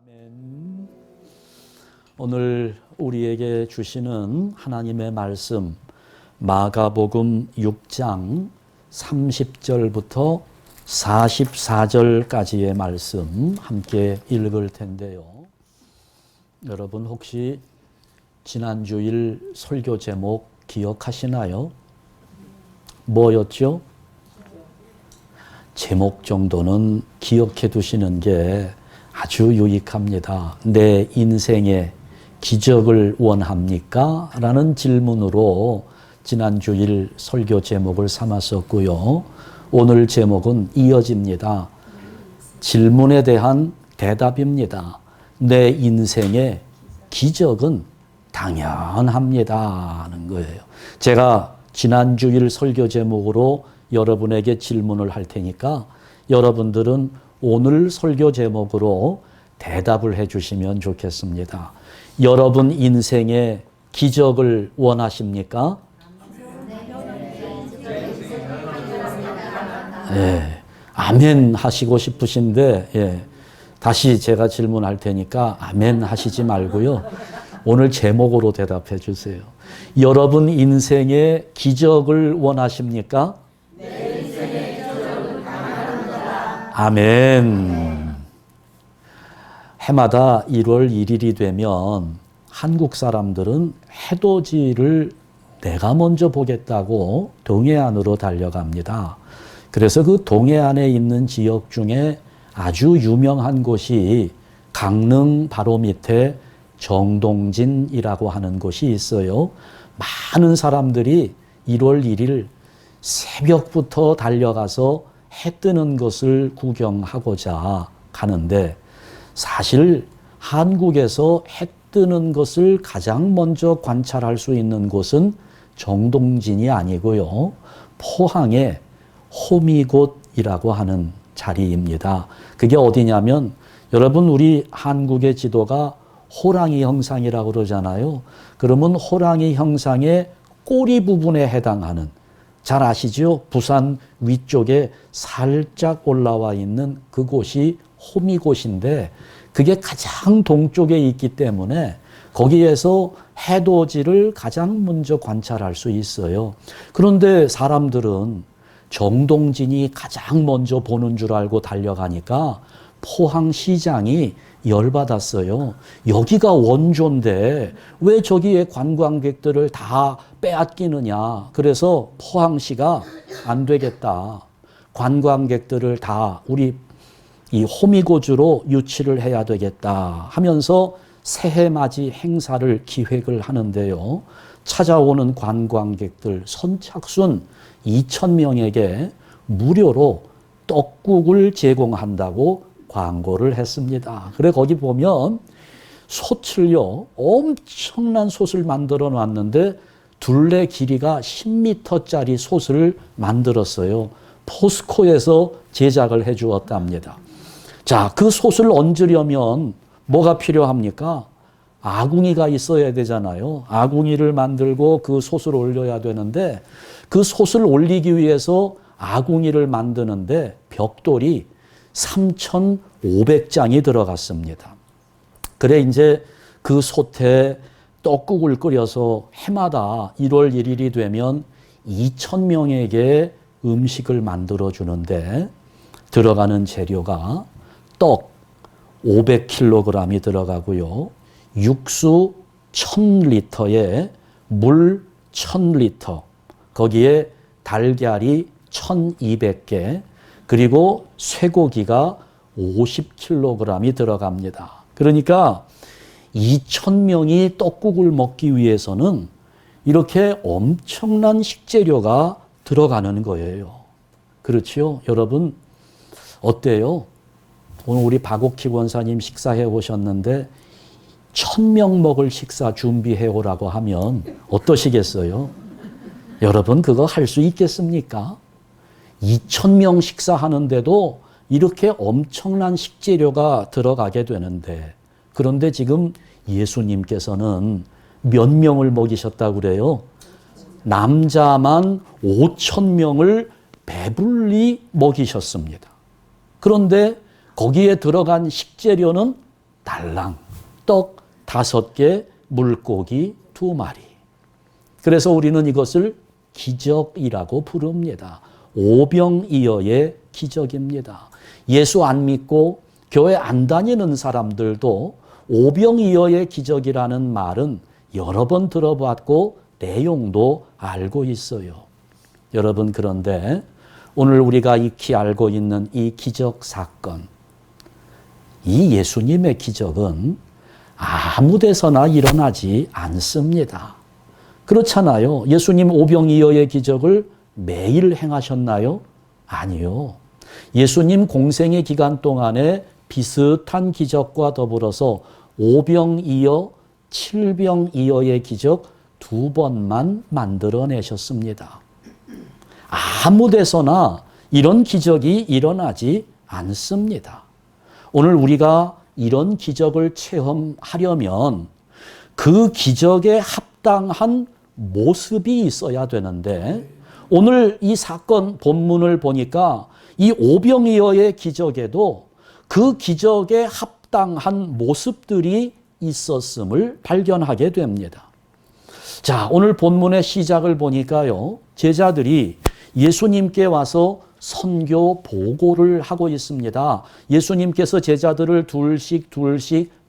아멘. 오늘 우리에게 주시는 하나님의 말씀 마가복음 6장 30절부터 44절까지의 말씀 함께 읽을 텐데요. 여러분 혹시 지난주일 설교 제목 기억하시나요? 뭐였죠? 제목 정도는 기억해 두시는 게 아주 유익합니다. 내 인생에 기적을 원합니까? 라는 질문으로 지난주일 설교 제목을 삼았었고요. 오늘 제목은 이어집니다. 질문에 대한 대답입니다. 내 인생에 기적은 당연합니다 하는 거예요. 제가 지난주일 설교 제목으로 여러분에게 질문을 할 테니까 여러분들은 오늘 설교 제목으로 대답을 해 주시면 좋겠습니다. 여러분 인생에 기적을 원하십니까? 네, 아멘 하시고 싶으신데 다시 제가 질문할 테니까 아멘 하시지 말고요. 오늘 제목으로 대답해 주세요. 여러분 인생에 기적을 원하십니까? 내 인생에 기적은 당연합니다. 아멘. 해마다 1월 1일이 되면 한국 사람들은 해돋이를 내가 먼저 보겠다고 동해안으로 달려갑니다. 그래서 그 동해안에 있는 지역 중에 아주 유명한 곳이 강릉 바로 밑에 정동진이라고 하는 곳이 있어요. 많은 사람들이 1월 1일 새벽부터 달려가서 해 뜨는 것을 구경하고자 가는데 사실 한국에서 해 뜨는 것을 가장 먼저 관찰할 수 있는 곳은 정동진이 아니고요. 포항의 호미곶이라고 하는 자리입니다. 그게 어디냐면 여러분 우리 한국의 지도가 호랑이 형상이라고 그러잖아요. 그러면 호랑이 형상의 꼬리 부분에 해당하는 잘 아시죠? 부산 위쪽에 살짝 올라와 있는 그곳이 호미곶인데 그게 가장 동쪽에 있기 때문에 거기에서 해돋이를 가장 먼저 관찰할 수 있어요. 그런데 사람들은 정동진이 가장 먼저 보는 줄 알고 달려가니까 포항시장이 열받았어요. 여기가 원조인데 왜 저기에 관광객들을 다 빼앗기느냐. 그래서 포항시가 안 되겠다. 관광객들을 다 우리 이 호미곶으로 유치를 해야 되겠다 하면서 새해맞이 행사를 기획을 하는데요. 찾아오는 관광객들 선착순 2,000명에게 무료로 떡국을 제공한다고 광고를 했습니다. 그래 거기 보면 솥을요 엄청난 솥을 만들어 놨는데 둘레 길이가 10m짜리 솥을 만들었어요. 포스코에서 제작을 해 주었답니다. 자, 그 솥을 얹으려면 뭐가 필요합니까? 아궁이가 있어야 되잖아요. 아궁이를 만들고 그 솥을 올려야 되는데 그 솥을 올리기 위해서 아궁이를 만드는데 벽돌이 3,500장이 들어갔습니다. 그래 이제 그 솥에 떡국을 끓여서 해마다 1월 1일이 되면 2,000명에게 음식을 만들어 주는데 들어가는 재료가 떡 500kg이 들어가고요. 육수 1,000리터에 물 1,000리터, 거기에 달걀이 1,200개, 그리고 쇠고기가 50kg이 들어갑니다. 그러니까 2,000명이 떡국을 먹기 위해서는 이렇게 엄청난 식재료가 들어가는 거예요. 그렇죠? 여러분 어때요? 오늘 우리 박옥희 권사님 식사해 오셨는데 1,000명 먹을 식사 준비해 오라고 하면 어떠시겠어요? 여러분 그거 할 수 있겠습니까? 2,000명 식사하는데도 이렇게 엄청난 식재료가 들어가게 되는데 그런데 지금 예수님께서는 몇 명을 먹이셨다고 그래요? 남자만 5,000명을 배불리 먹이셨습니다. 그런데 거기에 들어간 식재료는 달랑, 떡 5개, 물고기 2마리. 그래서 우리는 이것을 기적이라고 부릅니다. 오병이어의 기적입니다. 예수 안 믿고 교회 안 다니는 사람들도 오병이어의 기적이라는 말은 여러 번 들어봤고 내용도 알고 있어요. 여러분, 그런데 오늘 우리가 익히 알고 있는 이 기적 사건, 이 예수님의 기적은 아무 데서나 일어나지 않습니다. 그렇잖아요. 예수님 오병이어의 기적을 매일 행하셨나요? 아니요. 예수님 공생의 기간 동안에 비슷한 기적과 더불어서 오병이어, 칠병이어의 기적 2번만 만들어내셨습니다. 아무 데서나 이런 기적이 일어나지 않습니다. 오늘 우리가 이런 기적을 체험하려면 그 기적에 합당한 모습이 있어야 되는데, 오늘 이 사건 본문을 보니까 이 오병이어의 기적에도 그 기적에 합당한 모습들이 있었음을 발견하게 됩니다. 자, 오늘 본문의 시작을 보니까요, 제자들이 예수님께 와서 선교 보고를 하고 있습니다. 예수님께서 제자들을 둘씩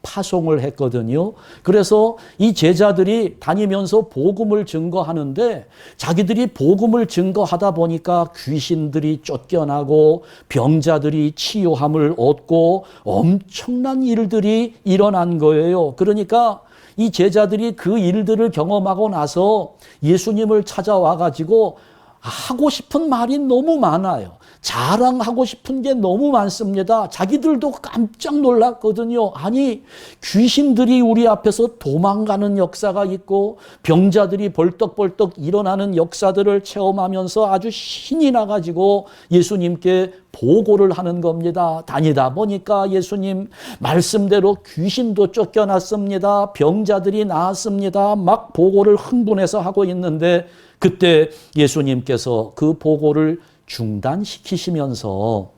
파송을 했거든요. 그래서 이 제자들이 다니면서 복음을 증거하는데, 자기들이 복음을 증거하다 보니까 귀신들이 쫓겨나고 병자들이 치유함을 얻고 엄청난 일들이 일어난 거예요. 그러니까 이 제자들이 그 일들을 경험하고 나서 예수님을 찾아와 가지고 하고 싶은 말이 너무 많아요. 자랑하고 싶은 게 너무 많습니다. 자기들도 깜짝 놀랐거든요. 아니, 귀신들이 우리 앞에서 도망가는 역사가 있고 병자들이 벌떡벌떡 일어나는 역사들을 체험하면서 아주 신이 나가지고 예수님께 보고를 하는 겁니다. 다니다 보니까 예수님 말씀대로 귀신도 쫓겨났습니다. 병자들이 나았습니다. 막 보고를 흥분해서 하고 있는데, 그때 예수님께서 그 보고를 중단시키시면서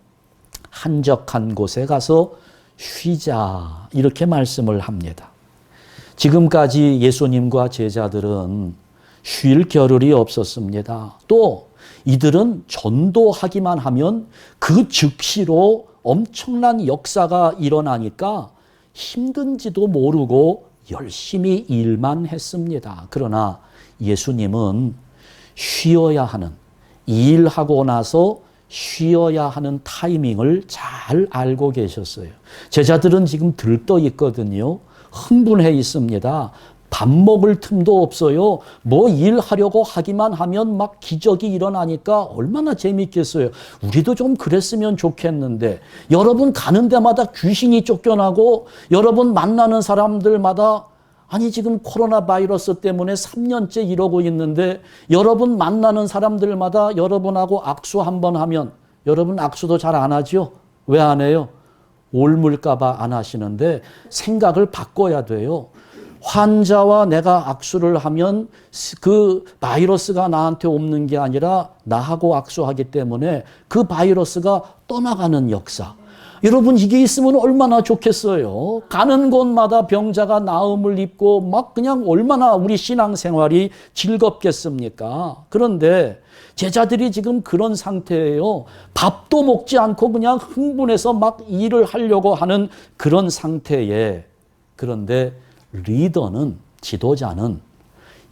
한적한 곳에 가서 쉬자, 이렇게 말씀을 합니다. 지금까지 예수님과 제자들은 쉴 겨를이 없었습니다. 또 이들은 전도하기만 하면 그 즉시로 엄청난 역사가 일어나니까 힘든지도 모르고 열심히 일만 했습니다. 그러나 예수님은 쉬어야 하는, 일하고 나서 쉬어야 하는 타이밍을 잘 알고 계셨어요. 제자들은 지금 들떠 있거든요. 흥분해 있습니다. 밥 먹을 틈도 없어요. 뭐 일하려고 하기만 하면 막 기적이 일어나니까 얼마나 재밌겠어요. 우리도 좀 그랬으면 좋겠는데, 여러분 가는 데마다 귀신이 쫓겨나고 여러분 만나는 사람들마다, 아니 지금 코로나 바이러스 때문에 3년째 이러고 있는데, 여러분 만나는 사람들마다 여러분하고 악수 한번 하면, 여러분 악수도 잘 안 하죠? 왜 안 해요? 옮을까 봐 안 하시는데 생각을 바꿔야 돼요. 환자와 내가 악수를 하면 그 바이러스가 나한테 옮는 게 아니라 나하고 악수하기 때문에 그 바이러스가 떠나가는 역사. 여러분 이게 있으면 얼마나 좋겠어요. 가는 곳마다 병자가 나음을 입고 막 그냥 얼마나 우리 신앙생활이 즐겁겠습니까? 그런데 제자들이 지금 그런 상태예요. 밥도 먹지 않고 그냥 흥분해서 막 일을 하려고 하는 그런 상태에, 그런데 리더는, 지도자는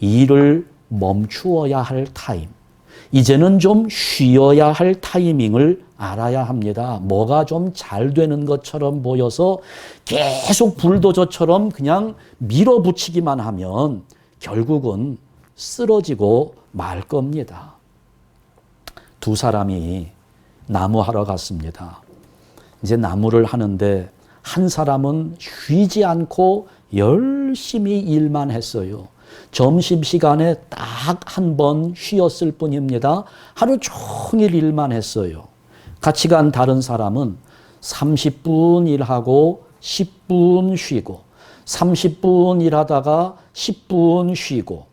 일을 멈추어야 할 타임, 이제는 좀 쉬어야 할 타이밍을 알아야 합니다. 뭐가 좀 잘 되는 것처럼 보여서 계속 불도저처럼 그냥 밀어붙이기만 하면 결국은 쓰러지고 말 겁니다. 두 사람이 나무하러 갔습니다. 이제 나무를 하는데 한 사람은 쉬지 않고 열심히 일만 했어요. 점심시간에 딱 한 번 쉬었을 뿐입니다. 하루 종일 일만 했어요. 같이 간 다른 사람은 30분 일하고 10분 쉬고, 30분 일하다가 10분 쉬고.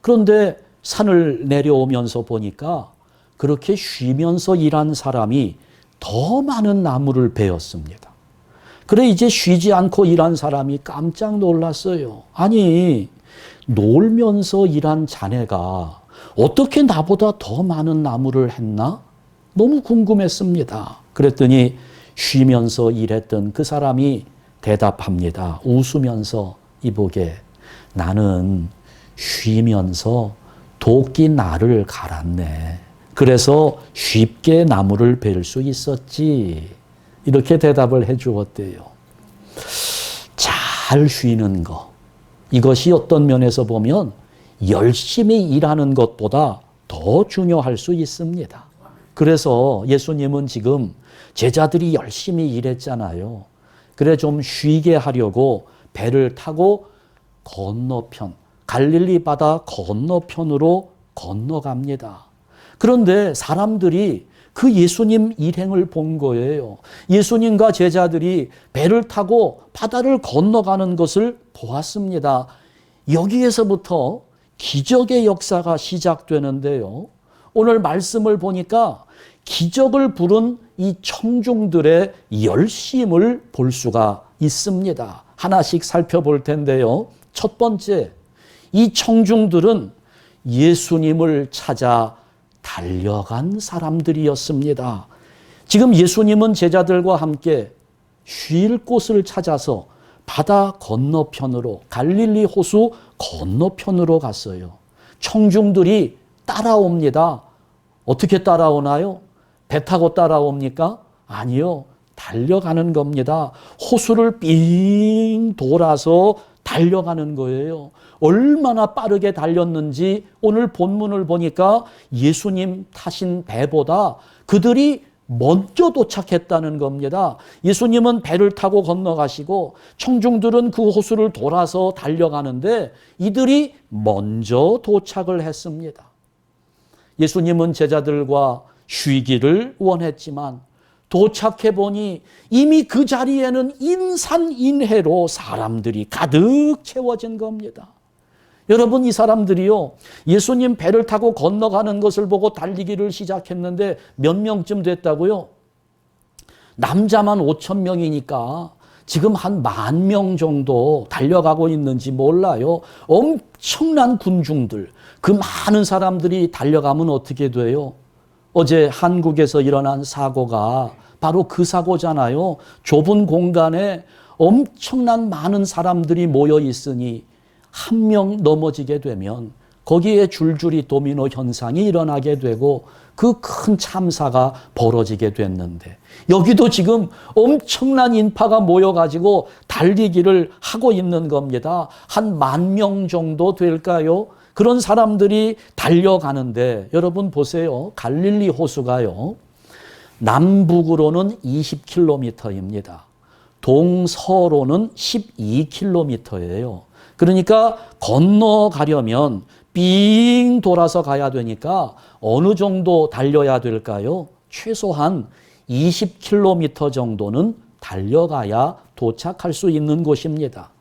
그런데 산을 내려오면서 보니까 그렇게 쉬면서 일한 사람이 더 많은 나무를 베었습니다. 그래 이제 쉬지 않고 일한 사람이 깜짝 놀랐어요. 아니 놀면서 일한 자네가 어떻게 나보다 더 많은 나무를 했나? 너무 궁금했습니다. 그랬더니 쉬면서 일했던 그 사람이 대답합니다. 웃으면서 이보게 나는 쉬면서 도끼 날을 갈았네. 그래서 쉽게 나무를 벨 수 있었지. 이렇게 대답을 해 주었대요. 잘 쉬는 거. 이것이 어떤 면에서 보면 열심히 일하는 것보다 더 중요할 수 있습니다. 그래서 예수님은 지금 제자들이 열심히 일했잖아요. 그래 좀 쉬게 하려고 배를 타고 건너편, 갈릴리 바다 건너편으로 건너갑니다. 그런데 사람들이 그 예수님 일행을 본 거예요. 예수님과 제자들이 배를 타고 바다를 건너가는 것을 보았습니다. 여기에서부터 기적의 역사가 시작되는데요. 오늘 말씀을 보니까 기적을 부른 이 청중들의 열심을 볼 수가 있습니다. 하나씩 살펴볼 텐데요. 첫 번째, 이 청중들은 예수님을 찾아 달려간 사람들이었습니다. 지금 예수님은 제자들과 함께 쉴 곳을 찾아서 바다 건너편으로, 갈릴리 호수 건너편으로 갔어요. 청중들이 따라옵니다. 어떻게 따라오나요? 배 타고 따라옵니까? 아니요. 달려가는 겁니다. 호수를 삥 돌아서 달려가는 거예요. 얼마나 빠르게 달렸는지 오늘 본문을 보니까 예수님 타신 배보다 그들이 먼저 도착했다는 겁니다. 예수님은 배를 타고 건너가시고 청중들은 그 호수를 돌아서 달려가는데 이들이 먼저 도착을 했습니다. 예수님은 제자들과 쉬기를 원했지만 도착해 보니 이미 그 자리에는 인산인해로 사람들이 가득 채워진 겁니다. 여러분, 이 사람들이요, 예수님 배를 타고 건너가는 것을 보고 달리기를 시작했는데 몇 명쯤 됐다고요? 남자만 5,000명이니까 지금 한 10,000명 정도 달려가고 있는지 몰라요. 엄청난 군중들, 그 많은 사람들이 달려가면 어떻게 돼요? 어제 한국에서 일어난 사고가 바로 그 사고잖아요. 좁은 공간에 엄청난 많은 사람들이 모여 있으니 한 명 넘어지게 되면 거기에 줄줄이 도미노 현상이 일어나게 되고 그 큰 참사가 벌어지게 됐는데 여기도 지금 엄청난 인파가 모여가지고 달리기를 하고 있는 겁니다. 한 10,000명 정도 될까요? 그런 사람들이 달려가는데 여러분 보세요. 갈릴리 호수가요. 남북으로는 20km입니다. 동서로는 12km예요. 그러니까 건너가려면 삥 돌아서 가야 되니까 어느 정도 달려야 될까요? 최소한 20km 정도는 달려가야 도착할 수 있는 곳입니다.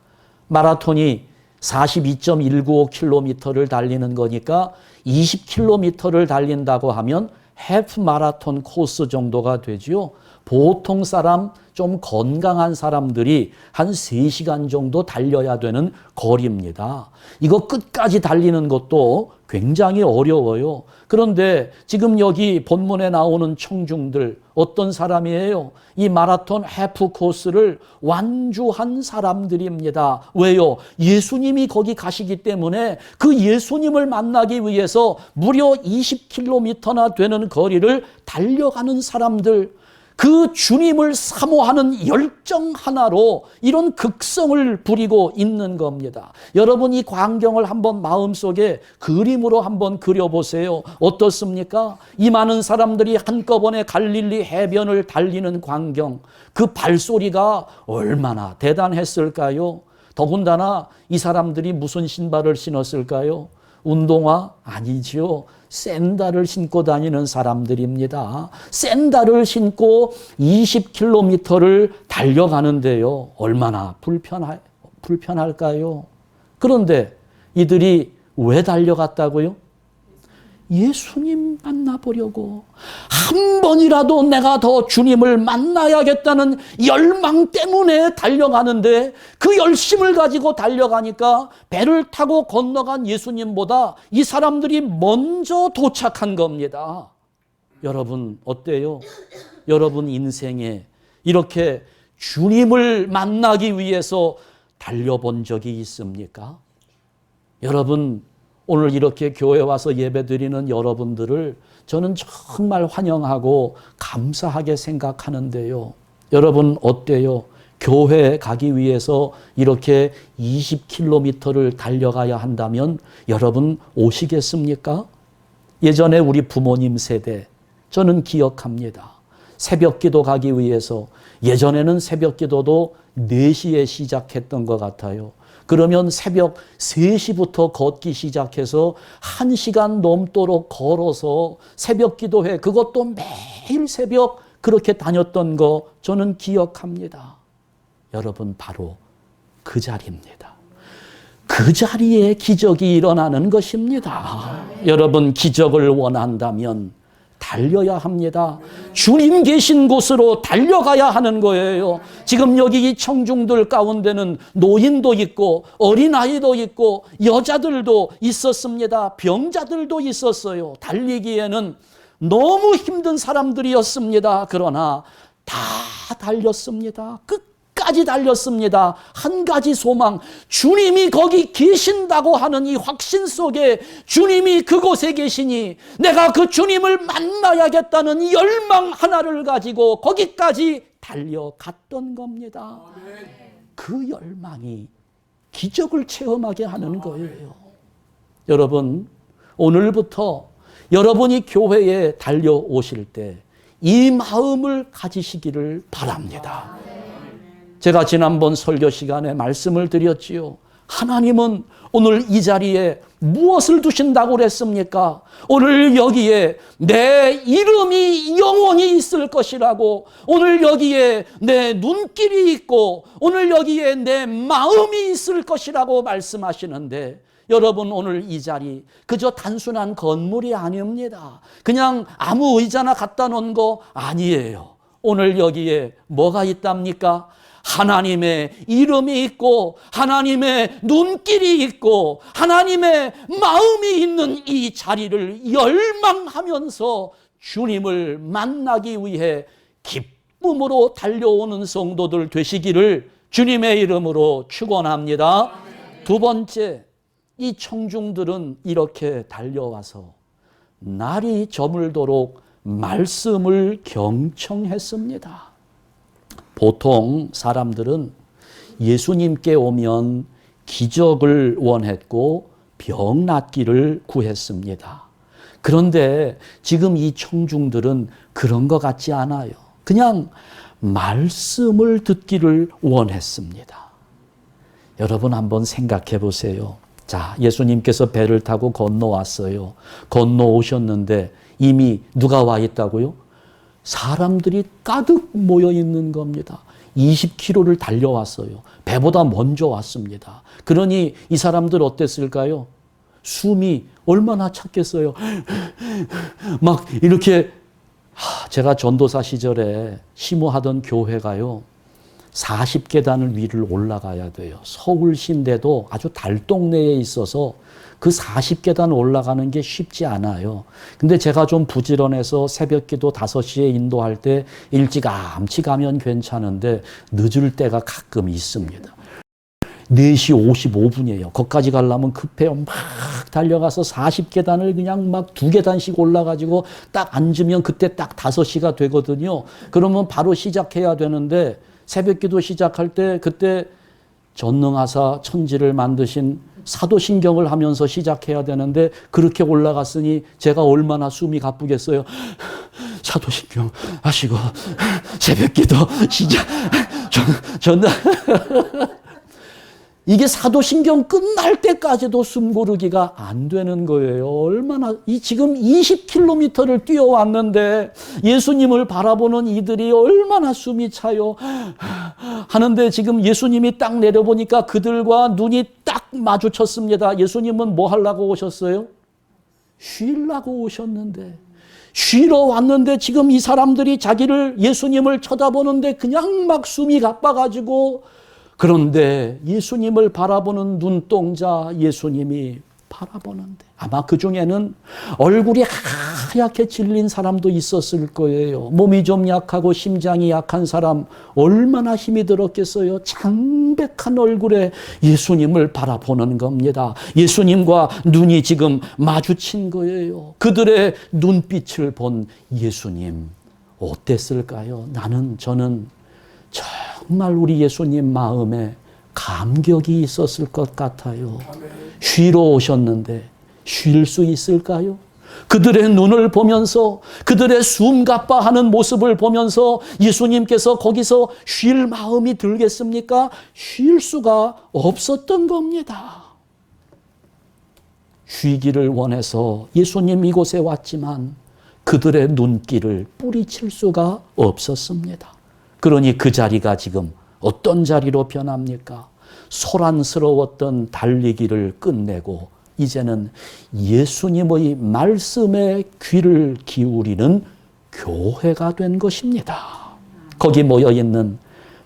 마라톤이 42.195km를 달리는 거니까 20km를 달린다고 하면 해프 마라톤 코스 정도가 되지요. 보통 사람, 좀 건강한 사람들이 한 3시간 정도 달려야 되는 거리입니다. 이거 끝까지 달리는 것도 굉장히 어려워요. 그런데 지금 여기 본문에 나오는 청중들 어떤 사람이에요? 이 마라톤 해프 코스를 완주한 사람들입니다. 왜요? 예수님이 거기 가시기 때문에 그 예수님을 만나기 위해서 무려 20km나 되는 거리를 달려가는 사람들, 그 주님을 사모하는 열정 하나로 이런 극성을 부리고 있는 겁니다. 여러분, 이 광경을 한번 마음속에 그림으로 한번 그려보세요. 어떻습니까? 이 많은 사람들이 한꺼번에 갈릴리 해변을 달리는 광경, 그 발소리가 얼마나 대단했을까요? 더군다나 이 사람들이 무슨 신발을 신었을까요? 운동화? 아니지요. 샌들을 신고 다니는 사람들입니다. 샌들을 신고 20km를 달려가는데요. 얼마나 불편할까요? 그런데 이들이 왜 달려갔다고요? 예수님 만나보려고, 한 번이라도 내가 더 주님을 만나야겠다는 열망 때문에 달려가는데, 그 열심을 가지고 달려가니까 배를 타고 건너간 예수님보다 이 사람들이 먼저 도착한 겁니다. 여러분 어때요? 여러분 인생에 이렇게 주님을 만나기 위해서 달려본 적이 있습니까? 여러분, 오늘 이렇게 교회 와서 예배드리는 여러분들을 저는 정말 환영하고 감사하게 생각하는데요. 여러분 어때요? 교회에 가기 위해서 이렇게 20km를 달려가야 한다면 여러분 오시겠습니까? 예전에 우리 부모님 세대, 저는 기억합니다. 새벽 기도 가기 위해서, 예전에는 새벽 기도도 4시에 시작했던 것 같아요. 그러면 새벽 3시부터 걷기 시작해서 1시간 넘도록 걸어서 새벽 기도회, 그것도 매일 새벽 그렇게 다녔던 거 저는 기억합니다. 여러분, 바로 그 자리입니다. 그 자리에 기적이 일어나는 것입니다. 여러분, 기적을 원한다면 달려야 합니다. 주님 계신 곳으로 달려가야 하는 거예요. 지금 여기 이 청중들 가운데는 노인도 있고 어린아이도 있고 여자들도 있었습니다. 병자들도 있었어요. 달리기에는 너무 힘든 사람들이었습니다. 그러나 다 달렸습니다. 끝까지 달렸습니다. 한 가지 소망, 주님이 거기 계신다고 하는 이 확신 속에, 주님이 그곳에 계시니 내가 그 주님을 만나야겠다는 열망 하나를 가지고 거기까지 달려갔던 겁니다. 그 열망이 기적을 체험하게 하는 거예요. 여러분, 오늘부터 여러분이 교회에 달려오실 때 이 마음을 가지시기를 바랍니다. 제가 지난번 설교 시간에 말씀을 드렸지요. 하나님은 오늘 이 자리에 무엇을 두신다고 그랬습니까? 오늘 여기에 내 이름이 영원히 있을 것이라고, 오늘 여기에 내 눈길이 있고, 오늘 여기에 내 마음이 있을 것이라고 말씀하시는데, 여러분 오늘 이 자리 그저 단순한 건물이 아닙니다. 그냥 아무 의자나 갖다 놓은 거 아니에요. 오늘 여기에 뭐가 있답니까? 하나님의 이름이 있고 하나님의 눈길이 있고 하나님의 마음이 있는 이 자리를 열망하면서 주님을 만나기 위해 기쁨으로 달려오는 성도들 되시기를 주님의 이름으로 축원합니다. 두 번째, 이 청중들은 이렇게 달려와서 날이 저물도록 말씀을 경청했습니다. 보통 사람들은 예수님께 오면 기적을 원했고 병 낫기를 구했습니다. 그런데 지금 이 청중들은 그런 것 같지 않아요. 그냥 말씀을 듣기를 원했습니다. 여러분 한번 생각해 보세요. 자, 예수님께서 배를 타고 건너왔어요. 건너오셨는데 이미 누가 와 있다고요? 사람들이 가득 모여 있는 겁니다. 20km를 달려왔어요. 배보다 먼저 왔습니다. 그러니 이 사람들 어땠을까요? 숨이 얼마나 찼겠어요. 막 이렇게, 제가 전도사 시절에 심호하던 교회가요, 40계단을 위를 올라가야 돼요. 서울시인데도 아주 달동네에 있어서 그 40계단 올라가는 게 쉽지 않아요. 근데 제가 좀 부지런해서 새벽기도 5시에 인도할 때 일찌감치 가면 괜찮은데 늦을 때가 가끔 있습니다. 4시 55분이에요. 거기까지 가려면 급해요. 막 달려가서 40계단을 그냥 막 2계단씩 올라가지고 딱 앉으면 그때 딱 5시가 되거든요. 그러면 바로 시작해야 되는데 새벽기도 시작할 때 그때 전능하사 천지를 만드신 사도신경을 하면서 시작해야 되는데 그렇게 올라갔으니 제가 얼마나 숨이 가쁘겠어요. 사도신경 하시고 새벽기도 시작. 저는 이게 사도신경 끝날 때까지도 숨 고르기가 안 되는 거예요. 얼마나, 지금 20km를 뛰어왔는데 예수님을 바라보는 이들이 얼마나 숨이 차요. 하는데 지금 예수님이 딱 내려보니까 그들과 눈이 딱 마주쳤습니다. 예수님은 뭐 하려고 오셨어요? 쉬려고 오셨는데, 쉬러 왔는데 지금 이 사람들이 자기를, 예수님을 쳐다보는데 그냥 막 숨이 가빠가지고, 그런데 예수님을 바라보는 눈동자, 예수님이 바라보는데, 아마 그 중에는 얼굴이 하얗게 질린 사람도 있었을 거예요. 몸이 좀 약하고 심장이 약한 사람 얼마나 힘이 들었겠어요. 창백한 얼굴에 예수님을 바라보는 겁니다. 예수님과 눈이 지금 마주친 거예요. 그들의 눈빛을 본 예수님 어땠을까요? 저는 정말 우리 예수님 마음에 감격이 있었을 것 같아요. 쉬러 오셨는데 쉴 수 있을까요? 그들의 눈을 보면서, 그들의 숨가빠하는 모습을 보면서 예수님께서 거기서 쉴 마음이 들겠습니까? 쉴 수가 없었던 겁니다. 쉬기를 원해서 예수님 이곳에 왔지만 그들의 눈길을 뿌리칠 수가 없었습니다. 그러니 그 자리가 지금 어떤 자리로 변합니까? 소란스러웠던 달리기를 끝내고 이제는 예수님의 말씀에 귀를 기울이는 교회가 된 것입니다. 거기 모여있는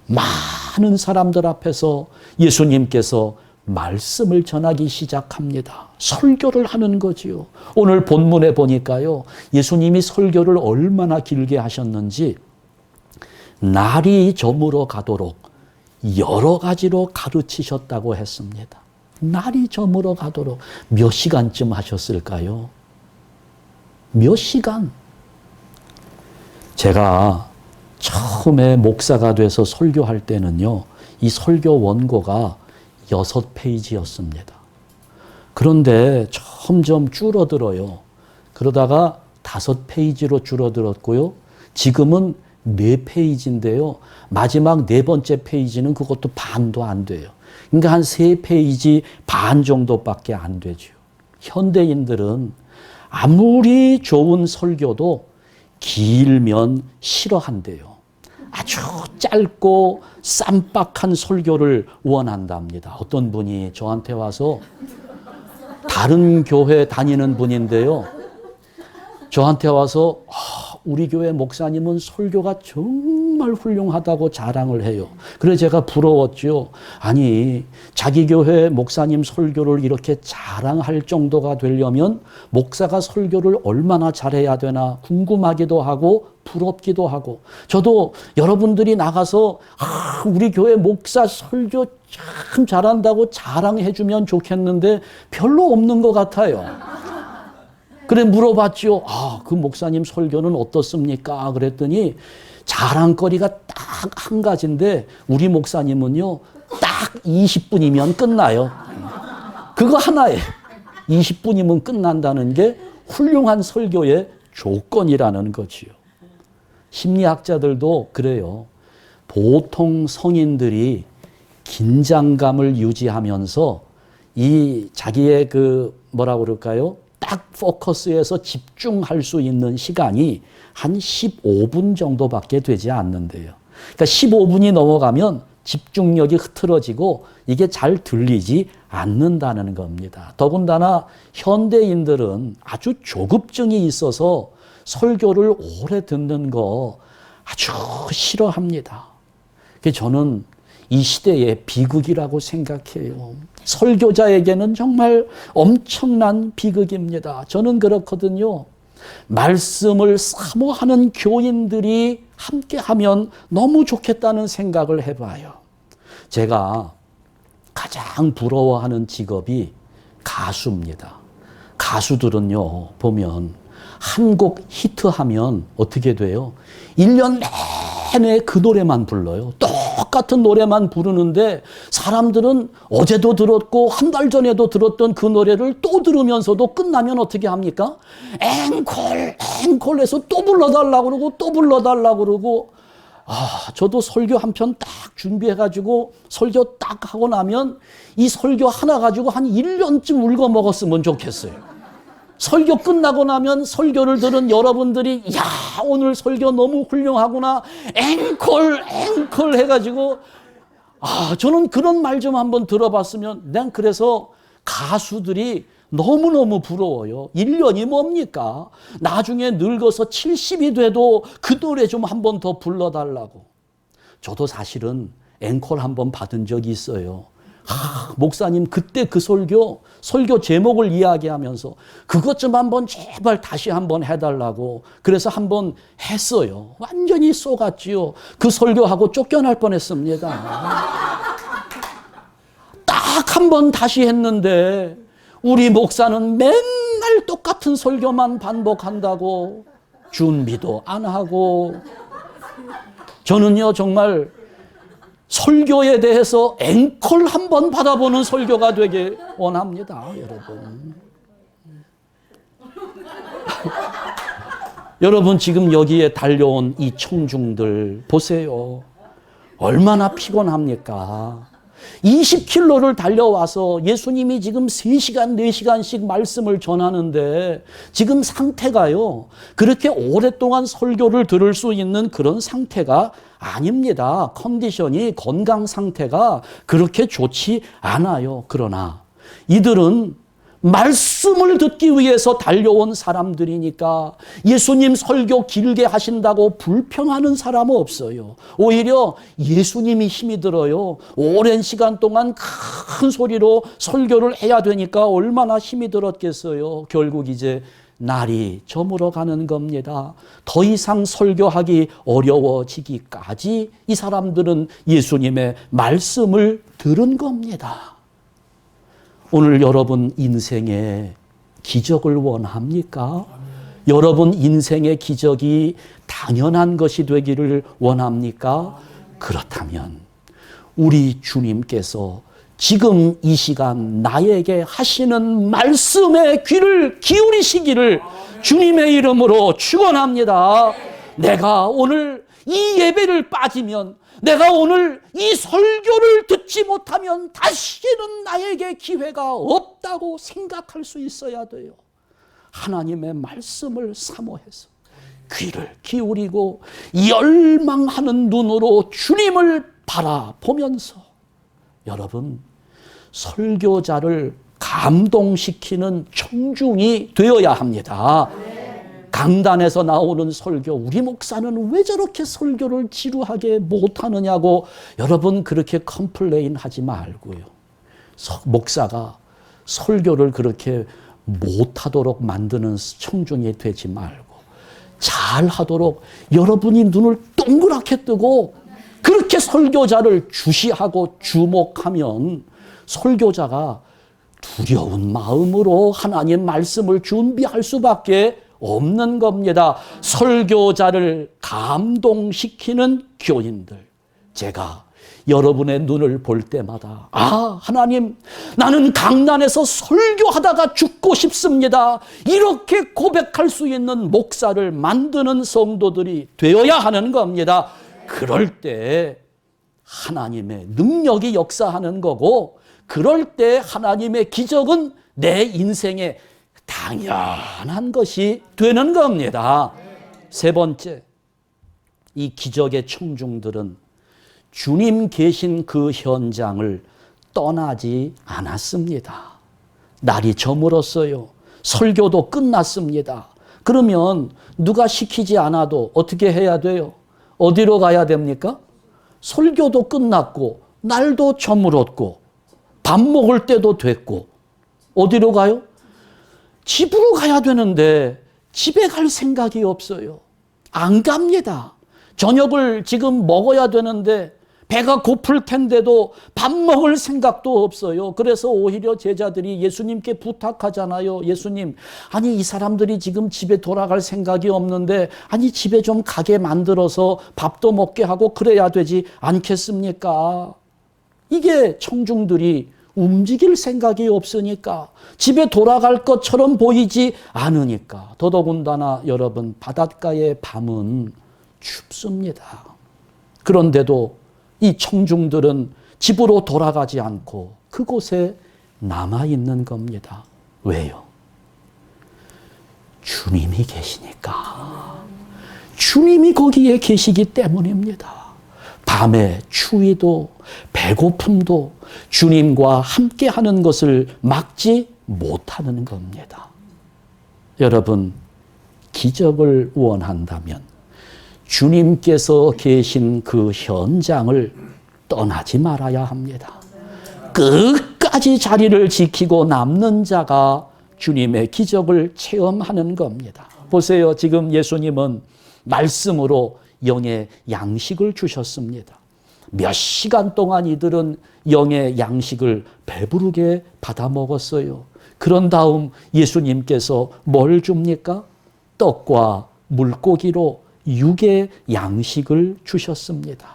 많은 사람들 앞에서 예수님께서 말씀을 전하기 시작합니다. 설교를 하는 거지요. 오늘 본문에 보니까요, 예수님이 설교를 얼마나 길게 하셨는지 날이 저물어 가도록 여러 가지로 가르치셨다고 했습니다. 날이 저물어 가도록 몇 시간쯤 하셨을까요? 몇 시간? 제가 처음에 목사가 돼서 설교할 때는요, 이 설교 원고가 6페이지였습니다. 그런데 점점 줄어들어요. 그러다가 5페이지로 줄어들었고요. 지금은 4페이지인데요. 마지막 4번째 페이지는 그것도 반도 안 돼요. 그러니까 한 3페이지 반 정도밖에 안 되죠. 현대인들은 아무리 좋은 설교도 길면 싫어한대요. 아주 짧고 쌈박한 설교를 원한답니다. 어떤 분이 저한테 와서, 다른 교회 다니는 분인데요, 저한테 와서 우리 교회 목사님은 설교가 정말 훌륭하다고 자랑을 해요. 그래서 제가 부러웠죠. 아니, 자기 교회 목사님 설교를 이렇게 자랑할 정도가 되려면 목사가 설교를 얼마나 잘해야 되나 궁금하기도 하고 부럽기도 하고, 저도 여러분들이 나가서 우리 교회 목사 설교 참 잘한다고 자랑해 주면 좋겠는데 별로 없는 것 같아요. 그래 물어봤죠. 그 목사님 설교는 어떻습니까? 그랬더니 자랑거리가 딱 한 가지인데, 우리 목사님은요 딱 20분이면 끝나요. 그거 하나에 20분이면 끝난다는 게 훌륭한 설교의 조건이라는 거지요. 심리학자들도 그래요. 보통 성인들이 긴장감을 유지하면서 이 자기의 뭐라고 그럴까요? 딱 포커스해서 집중할 수 있는 시간이 한 15분 정도밖에 되지 않는데요. 그러니까 15분이 넘어가면 집중력이 흐트러지고 이게 잘 들리지 않는다는 겁니다. 더군다나 현대인들은 아주 조급증이 있어서 설교를 오래 듣는 거 아주 싫어합니다. 저는 이 시대의 비극이라고 생각해요. 설교자에게는 정말 엄청난 비극입니다. 저는 그렇거든요. 말씀을 사모하는 교인들이 함께하면 너무 좋겠다는 생각을 해봐요. 제가 가장 부러워하는 직업이 가수입니다. 가수들은요, 보면 한 곡 히트하면 어떻게 돼요? 1년 내내 그 노래만 불러요. 똑같은 노래만 부르는데 사람들은 어제도 들었고 한 달 전에도 들었던 그 노래를 또 들으면서도 끝나면 어떻게 합니까? 앵콜 해서 또 불러달라고 그러고 또 불러달라고 그러고, 저도 설교 한 편 딱 준비해가지고 설교 딱 하고 나면 이 설교 하나 가지고 한 1년쯤 울고 먹었으면 좋겠어요. 설교 끝나고 나면 설교를 들은 여러분들이 야, 오늘 설교 너무 훌륭하구나, 앵콜 해가지고, 저는 그런 말 좀 한번 들어봤으면. 난 그래서 가수들이 너무너무 부러워요. 1년이 뭡니까? 나중에 늙어서 70이 돼도 그 노래 좀 한 번 더 불러달라고. 저도 사실은 앵콜 한 번 받은 적이 있어요. 목사님 그때 그 설교 제목을 이야기하면서 그것 좀 한번 제발 다시 한번 해달라고. 그래서 한번 했어요. 완전히 쏘갔지요. 그 설교하고 쫓겨날 뻔했습니다. 딱 한 번 다시 했는데 우리 목사는 맨날 똑같은 설교만 반복한다고, 준비도 안 하고. 저는요 정말 설교에 대해서 앵콜 한 번 받아보는 설교가 되길 원합니다, 여러분. 여러분 지금 여기에 달려온 이 청중들 보세요. 얼마나 피곤합니까? 20km를 달려와서 예수님이 지금 3시간, 4시간씩 말씀을 전하는데 지금 상태가요, 그렇게 오랫동안 설교를 들을 수 있는 그런 상태가 아닙니다. 컨디션이, 건강 상태가 그렇게 좋지 않아요. 그러나 이들은 말씀을 듣기 위해서 달려온 사람들이니까 예수님 설교 길게 하신다고 불평하는 사람은 없어요. 오히려 예수님이 힘이 들어요. 오랜 시간 동안 큰 소리로 설교를 해야 되니까 얼마나 힘이 들었겠어요. 결국 이제 날이 저물어 가는 겁니다. 더 이상 설교하기 어려워지기까지 이 사람들은 예수님의 말씀을 들은 겁니다. 오늘 여러분 인생에 기적을 원합니까? 여러분 인생의 기적이 당연한 것이 되기를 원합니까? 그렇다면 우리 주님께서 지금 이 시간 나에게 하시는 말씀에 귀를 기울이시기를 주님의 이름으로 축원합니다. 내가 오늘 이 예배를 빠지면, 내가 오늘 이 설교를 듣지 못하면 다시는 나에게 기회가 없다고 생각할 수 있어야 돼요. 하나님의 말씀을 사모해서 귀를 기울이고 열망하는 눈으로 주님을 바라보면서, 여러분 설교자를 감동시키는 청중이 되어야 합니다. 강단에서 나오는 설교, 우리 목사는 왜 저렇게 설교를 지루하게 못하느냐고 여러분 그렇게 컴플레인 하지 말고요. 목사가 설교를 그렇게 못하도록 만드는 청중이 되지 말고 잘하도록 여러분이 눈을 동그랗게 뜨고 그렇게 설교자를 주시하고 주목하면 설교자가 두려운 마음으로 하나님 말씀을 준비할 수밖에 없는 겁니다. 설교자를 감동시키는 교인들, 제가 여러분의 눈을 볼 때마다 하나님, 나는 강단에서 설교하다가 죽고 싶습니다, 이렇게 고백할 수 있는 목사를 만드는 성도들이 되어야 하는 겁니다. 그럴 때 하나님의 능력이 역사하는 거고, 그럴 때 하나님의 기적은 내 인생에 당연한 것이 되는 겁니다. 세 번째, 이 기적의 청중들은 주님 계신 그 현장을 떠나지 않았습니다. 날이 저물었어요. 설교도 끝났습니다. 그러면 누가 시키지 않아도 어떻게 해야 돼요? 어디로 가야 됩니까? 설교도 끝났고 날도 저물었고 밥 먹을 때도 됐고 어디로 가요? 집으로 가야 되는데 집에 갈 생각이 없어요. 안 갑니다. 저녁을 지금 먹어야 되는데 배가 고플 텐데도 밥 먹을 생각도 없어요. 그래서 오히려 제자들이 예수님께 부탁하잖아요. 예수님, 아니 이 사람들이 지금 집에 돌아갈 생각이 없는데 아니 집에 좀 가게 만들어서 밥도 먹게 하고 그래야 되지 않겠습니까? 이게 청중들이 움직일 생각이 없으니까, 집에 돌아갈 것처럼 보이지 않으니까. 더더군다나 여러분, 바닷가의 밤은 춥습니다. 그런데도 이 청중들은 집으로 돌아가지 않고 그곳에 남아있는 겁니다. 왜요? 주님이 계시니까. 주님이 거기에 계시기 때문입니다. 밤의 추위도 배고픔도 주님과 함께하는 것을 막지 못하는 겁니다. 여러분, 기적을 원한다면 주님께서 계신 그 현장을 떠나지 말아야 합니다. 끝까지 자리를 지키고 남는 자가 주님의 기적을 체험하는 겁니다. 보세요. 지금 예수님은 말씀으로 영의 양식을 주셨습니다. 몇 시간 동안 이들은 영의 양식을 배부르게 받아 먹었어요. 그런 다음 예수님께서 뭘 줍니까? 떡과 물고기로 육의 양식을 주셨습니다.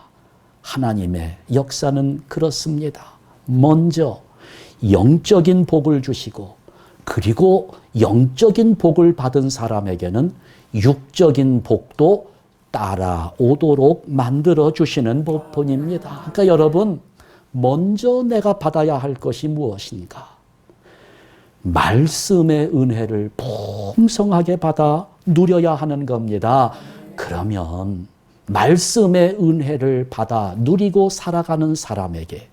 하나님의 역사는 그렇습니다. 먼저 영적인 복을 주시고, 그리고 영적인 복을 받은 사람에게는 육적인 복도 따라오도록 만들어 주시는 법뿐입니다. 그러니까 여러분, 먼저 내가 받아야 할 것이 무엇인가? 말씀의 은혜를 풍성하게 받아 누려야 하는 겁니다. 그러면 말씀의 은혜를 받아 누리고 살아가는 사람에게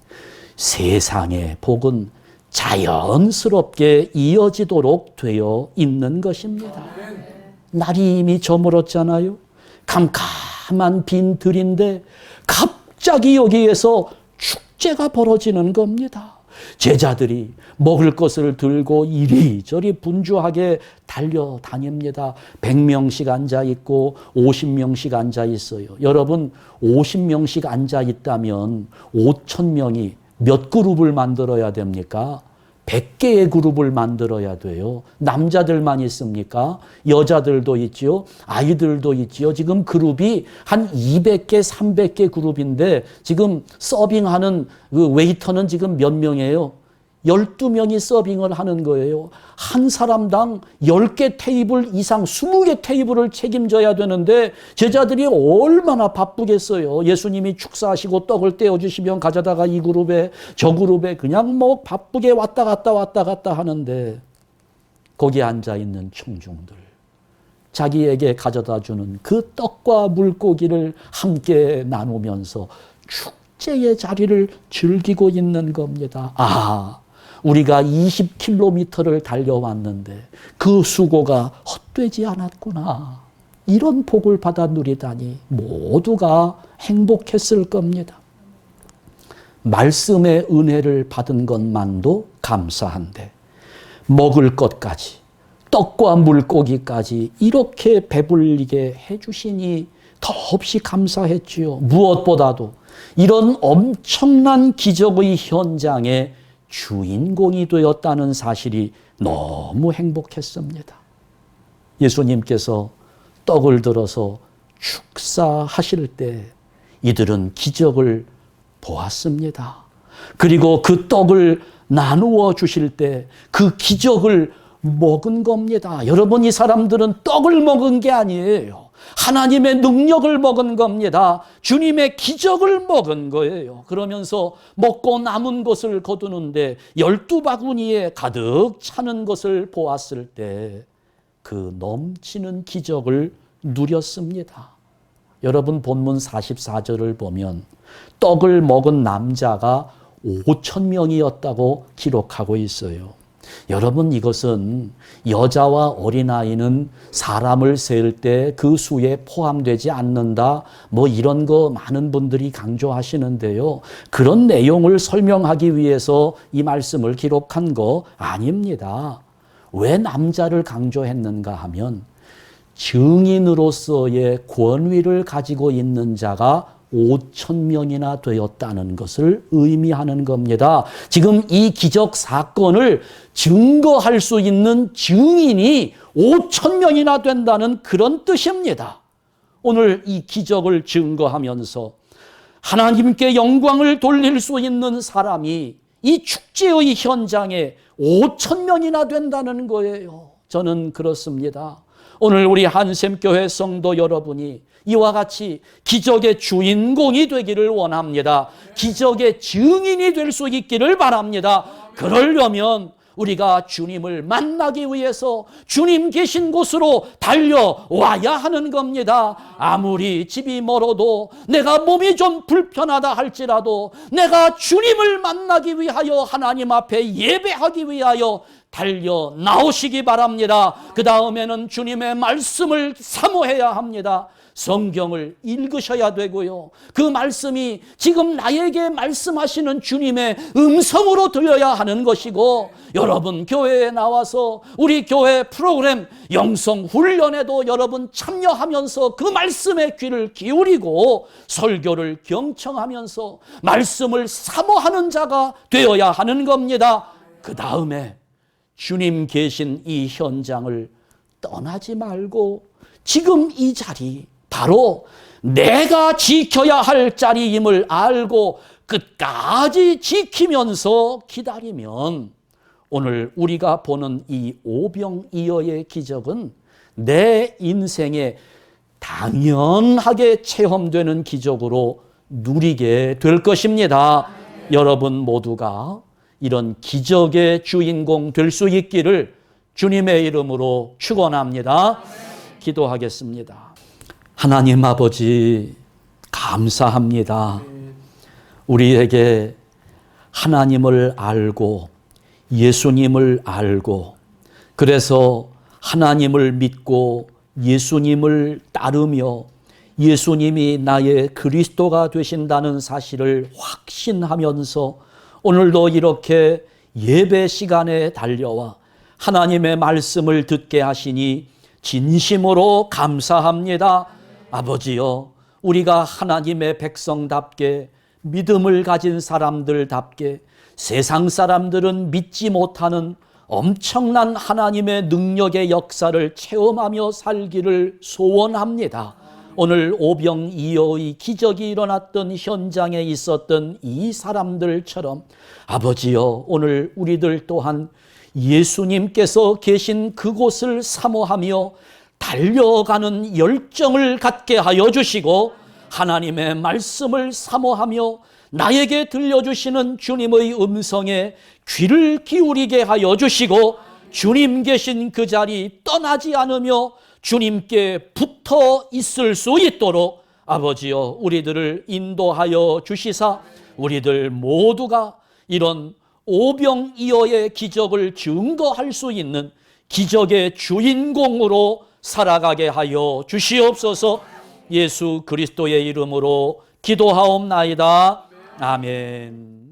세상의 복은 자연스럽게 이어지도록 되어 있는 것입니다. 날이 이미 저물었잖아요. 캄캄한 빈 들인데 갑자기 여기에서 축제가 벌어지는 겁니다. 제자들이 먹을 것을 들고 이리저리 분주하게 달려다닙니다. 100명씩 앉아있고 50명씩 앉아있어요. 여러분, 50명씩 앉아있다면 5,000명이 몇 그룹을 만들어야 됩니까? 100개의 그룹을 만들어야 돼요. 남자들만 있습니까? 여자들도 있지요. 아이들도 있지요. 지금 그룹이 한 200개, 300개 그룹인데 지금 서빙하는 그 웨이터는 지금 몇 명이에요? 12명이 서빙을 하는 거예요. 한 사람당 10개 테이블 이상 20개 테이블을 책임져야 되는데 제자들이 얼마나 바쁘겠어요. 예수님이 축사하시고 떡을 떼어주시면 가져다가 이 그룹에 저 그룹에 그냥 뭐 바쁘게 왔다 갔다 하는데 거기 앉아있는 청중들, 자기에게 가져다 주는 그 떡과 물고기를 함께 나누면서 축제의 자리를 즐기고 있는 겁니다. 우리가 20km를 달려왔는데 그 수고가 헛되지 않았구나. 이런 복을 받아 누리다니 모두가 행복했을 겁니다. 말씀의 은혜를 받은 것만도 감사한데 먹을 것까지, 떡과 물고기까지 이렇게 배불리게 해주시니 더없이 감사했지요. 무엇보다도 이런 엄청난 기적의 현장에 주인공이 되었다는 사실이 너무 행복했습니다. 예수님께서 떡을 들어서 축사하실 때 이들은 기적을 보았습니다. 그리고 그 떡을 나누어 주실 때 그 기적을 먹은 겁니다. 여러분, 이 사람들은 떡을 먹은 게 아니에요. 하나님의 능력을 먹은 겁니다. 주님의 기적을 먹은 거예요. 그러면서 먹고 남은 것을 거두는데 12바구니에 가득 차는 것을 보았을 때 그 넘치는 기적을 누렸습니다. 여러분, 본문 44절을 보면 떡을 먹은 남자가 5,000명이었다고 기록하고 있어요. 여러분, 이것은 여자와 어린아이는 사람을 셀 때 그 수에 포함되지 않는다, 뭐 이런 거 많은 분들이 강조하시는데요. 그런 내용을 설명하기 위해서 이 말씀을 기록한 거 아닙니다. 왜 남자를 강조했는가 하면 증인으로서의 권위를 가지고 있는 자가 5,000명이나 되었다는 것을 의미하는 겁니다. 지금 이 기적 사건을 증거할 수 있는 증인이 5,000명이나 된다는 그런 뜻입니다. 오늘 이 기적을 증거하면서 하나님께 영광을 돌릴 수 있는 사람이 이 축제의 현장에 5,000명이나 된다는 거예요. 저는 그렇습니다. 오늘 우리 한샘교회 성도 여러분이 이와 같이 기적의 주인공이 되기를 원합니다. 기적의 증인이 될 수 있기를 바랍니다. 그러려면 우리가 주님을 만나기 위해서 주님 계신 곳으로 달려와야 하는 겁니다. 아무리 집이 멀어도, 내가 몸이 좀 불편하다 할지라도 내가 주님을 만나기 위하여, 하나님 앞에 예배하기 위하여 달려 나오시기 바랍니다. 그 다음에는 주님의 말씀을 사모해야 합니다. 성경을 읽으셔야 되고요. 그 말씀이 지금 나에게 말씀하시는 주님의 음성으로 들려야 하는 것이고, 여러분 교회에 나와서 우리 교회 프로그램 영성 훈련에도 여러분 참여하면서 그 말씀에 귀를 기울이고 설교를 경청하면서 말씀을 사모하는 자가 되어야 하는 겁니다. 그 다음에 주님 계신 이 현장을 떠나지 말고 지금 이 자리, 바로 내가 지켜야 할 자리임을 알고 끝까지 지키면서 기다리면 오늘 우리가 보는 이 오병이어의 기적은 내 인생에 당연하게 체험되는 기적으로 누리게 될 것입니다. 여러분 모두가 이런 기적의 주인공 될 수 있기를 주님의 이름으로 축원합니다. 기도하겠습니다. 하나님 아버지, 감사합니다. 우리에게 하나님을 알고 예수님을 알고, 그래서 하나님을 믿고 예수님을 따르며 예수님이 나의 그리스도가 되신다는 사실을 확신하면서 오늘도 이렇게 예배 시간에 달려와 하나님의 말씀을 듣게 하시니 진심으로 감사합니다. 아버지여, 우리가 하나님의 백성답게 믿음을 가진 사람들답게 세상 사람들은 믿지 못하는 엄청난 하나님의 능력의 역사를 체험하며 살기를 소원합니다. 오늘 오병이어의 기적이 일어났던 현장에 있었던 이 사람들처럼 아버지여, 오늘 우리들 또한 예수님께서 계신 그곳을 사모하며 달려가는 열정을 갖게 하여 주시고, 하나님의 말씀을 사모하며 나에게 들려주시는 주님의 음성에 귀를 기울이게 하여 주시고, 주님 계신 그 자리 떠나지 않으며 주님께 붙어 있을 수 있도록 아버지여, 우리들을 인도하여 주시사 우리들 모두가 이런 오병이어의 기적을 증거할 수 있는 기적의 주인공으로 살아가게 하여 주시옵소서. 예수 그리스도의 이름으로 기도하옵나이다. 아멘.